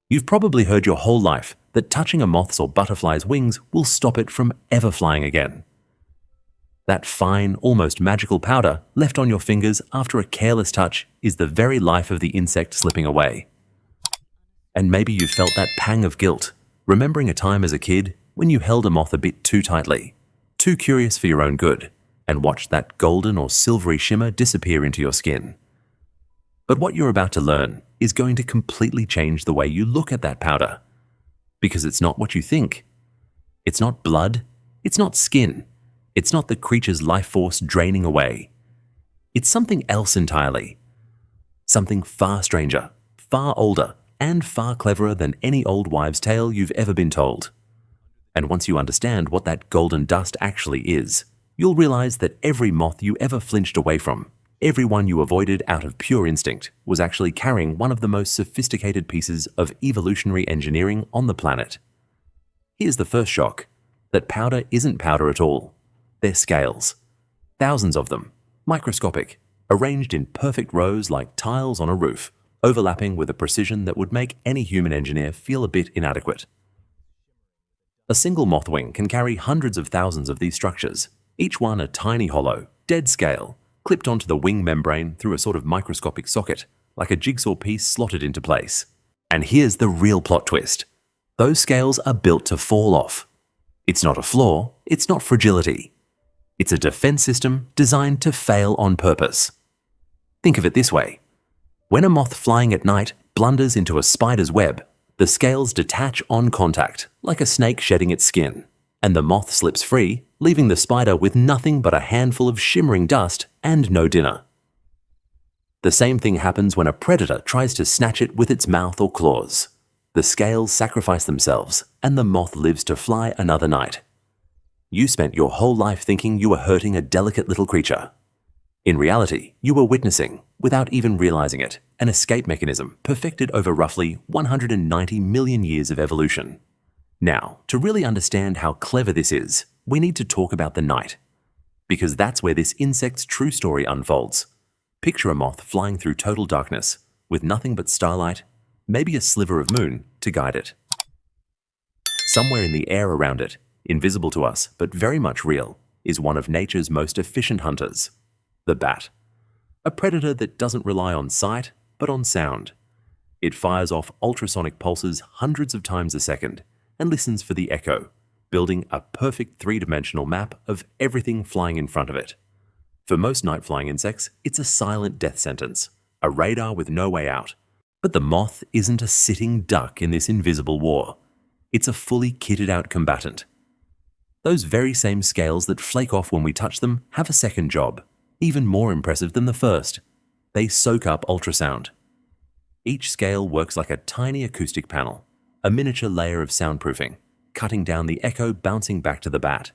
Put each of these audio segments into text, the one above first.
You've probably heard your whole life that touching a moth's or butterfly's wings will stop it from ever flying again. That fine, almost magical powder left on your fingers after a careless touch is the very life of the insect slipping away. And maybe you've felt that pang of guilt, remembering a time as a kid when you held a moth a bit too tightly, too curious for your own good, and watched that golden or silvery shimmer disappear into your skin. But what you're about to learn is going to completely change the way you look at that powder. Because it's not what you think. It's not blood. It's not skin. It's not the creature's life force draining away. It's something else entirely. Something far stranger, far older, and far cleverer than any old wives' tale you've ever been told. And once you understand what that golden dust actually is, you'll realize that every moth you ever flinched away from, every one you avoided out of pure instinct, was actually carrying one of the most sophisticated pieces of evolutionary engineering on the planet. Here's the first shock, that powder isn't powder at all. They're scales. Thousands of them, microscopic, arranged in perfect rows like tiles on a roof, overlapping with a precision that would make any human engineer feel a bit inadequate. A single moth wing can carry hundreds of thousands of these structures, each one a tiny hollow, dead scale, clipped onto the wing membrane through a sort of microscopic socket, like a jigsaw piece slotted into place. And here's the real plot twist. Those scales are built to fall off. It's not a flaw, it's not fragility. It's a defense system designed to fail on purpose. Think of it this way. When a moth flying at night blunders into a spider's web, the scales detach on contact, like a snake shedding its skin, and the moth slips free, leaving the spider with nothing but a handful of shimmering dust and no dinner. The same thing happens when a predator tries to snatch it with its mouth or claws. The scales sacrifice themselves, and the moth lives to fly another night. You spent your whole life thinking you were hurting a delicate little creature. In reality, you were witnessing, without even realizing it, an escape mechanism perfected over roughly 190 million years of evolution. Now, to really understand how clever this is, we need to talk about the night. Because that's where this insect's true story unfolds. Picture a moth flying through total darkness, with nothing but starlight, maybe a sliver of moon, to guide it. Somewhere in the air around it, invisible to us but very much real, is one of nature's most efficient hunters, the bat. A predator that doesn't rely on sight, but on sound. It fires off ultrasonic pulses hundreds of times a second and listens for the echo, building a perfect three-dimensional map of everything flying in front of it. For most night-flying insects, it's a silent death sentence, a radar with no way out. But the moth isn't a sitting duck in this invisible war. It's a fully kitted-out combatant. Those very same scales that flake off when we touch them have a second job, even more impressive than the first. They soak up ultrasound. Each scale works like a tiny acoustic panel, a miniature layer of soundproofing, cutting down the echo bouncing back to the bat.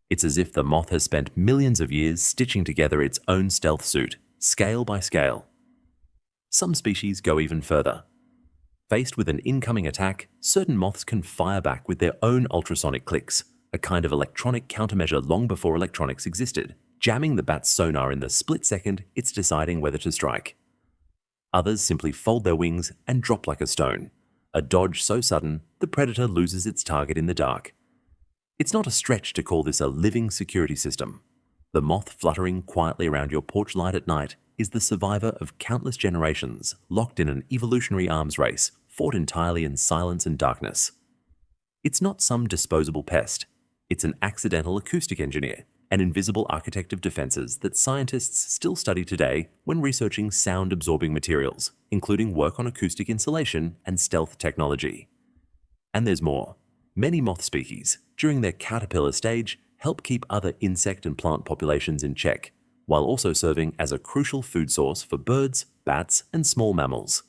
It's as if the moth has spent millions of years stitching together its own stealth suit, scale by scale. Some species go even further. Faced with an incoming attack, certain moths can fire back with their own ultrasonic clicks, a kind of electronic countermeasure long before electronics existed, jamming the bat's sonar in the split second it's deciding whether to strike. Others simply fold their wings and drop like a stone, a dodge so sudden the predator loses its target in the dark. It's not a stretch to call this a living security system. The moth fluttering quietly around your porch light at night is the survivor of countless generations locked in an evolutionary arms race fought entirely in silence and darkness. It's not some disposable pest. It's an accidental acoustic engineer, an invisible architect of defenses that scientists still study today when researching sound-absorbing materials, including work on acoustic insulation and stealth technology. And there's more. Many moth species, during their caterpillar stage, help keep other insect and plant populations in check, while also serving as a crucial food source for birds, bats, and small mammals.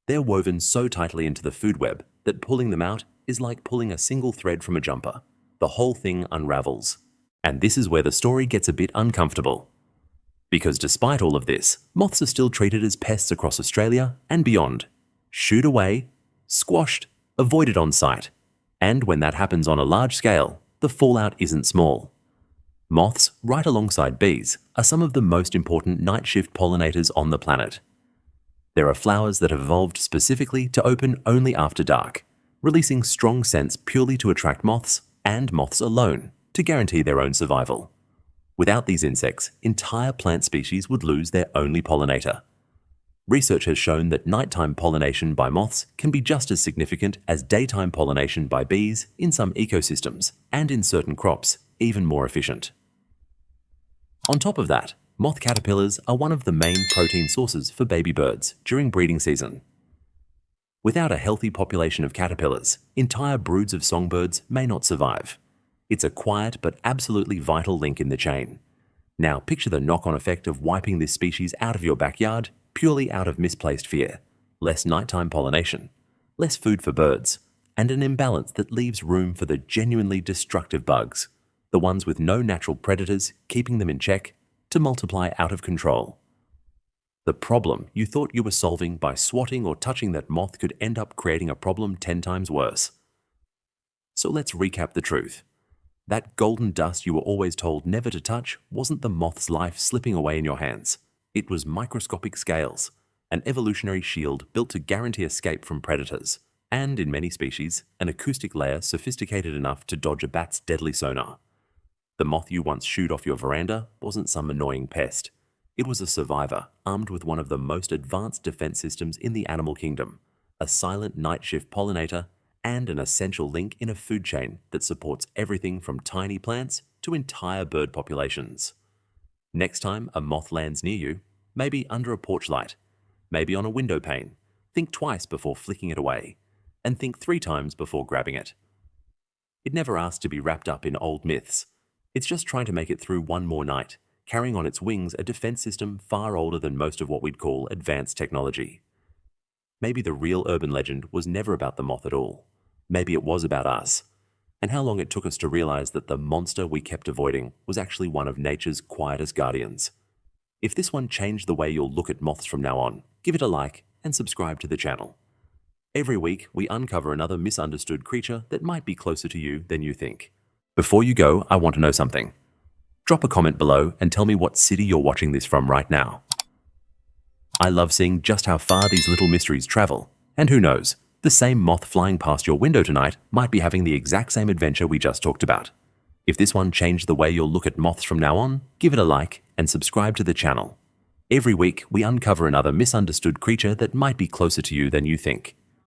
They're woven so tightly into the food web that pulling them out is like pulling a single thread from a jumper. The whole thing unravels. And this is where the story gets a bit uncomfortable. Because despite all of this, moths are still treated as pests across Australia and beyond. Shooed away, squashed, avoided on sight. And when that happens on a large scale, the fallout isn't small. Moths, right alongside bees, are some of the most important night shift pollinators on the planet. There are flowers that have evolved specifically to open only after dark, releasing strong scents purely to attract moths and moths alone to guarantee their own survival. Without these insects, entire plant species would lose their only pollinator. Research has shown that nighttime pollination by moths can be just as significant as daytime pollination by bees in some ecosystems, and in certain crops, even more efficient. On top of that, moth caterpillars are one of the main protein sources for baby birds during breeding season. Without a healthy population of caterpillars, entire broods of songbirds may not survive. It's a quiet but absolutely vital link in the chain. Now picture the knock-on effect of wiping this species out of your backyard purely out of misplaced fear. Less nighttime pollination, less food for birds, and an imbalance that leaves room for the genuinely destructive bugs, the ones with no natural predators keeping them in check, to multiply out of control. The problem you thought you were solving by swatting or touching that moth could end up creating a problem 10 times worse. So let's recap the truth. That golden dust you were always told never to touch wasn't the moth's life slipping away in your hands. It was microscopic scales, an evolutionary shield built to guarantee escape from predators, and in many species, an acoustic layer sophisticated enough to dodge a bat's deadly sonar. The moth you once shooed off your veranda wasn't some annoying pest. It was a survivor armed with one of the most advanced defense systems in the animal kingdom, a silent night shift pollinator, and an essential link in a food chain that supports everything from tiny plants to entire bird populations. Next time a moth lands near you, maybe under a porch light, maybe on a window pane, think twice before flicking it away, and think 3 times before grabbing it. It never asked to be wrapped up in old myths. It's just trying to make it through one more night, carrying on its wings a defense system far older than most of what we'd call advanced technology. Maybe the real urban legend was never about the moth at all. Maybe it was about us, and how long it took us to realize that the monster we kept avoiding was actually one of nature's quietest guardians. If this one changed the way you'll look at moths from now on, give it a like and subscribe to the channel. Every week, we uncover another misunderstood creature that might be closer to you than you think. Before you go, I want to know something. Drop a comment below and tell me what city you're watching this from right now. I love seeing just how far these little mysteries travel, and who knows, the same moth flying past your window tonight might be having the exact same adventure we just talked about. If this one changed the way you'll look at moths from now on, give it a like and subscribe to the channel. Every week, we uncover another misunderstood creature that might be closer to you than you think.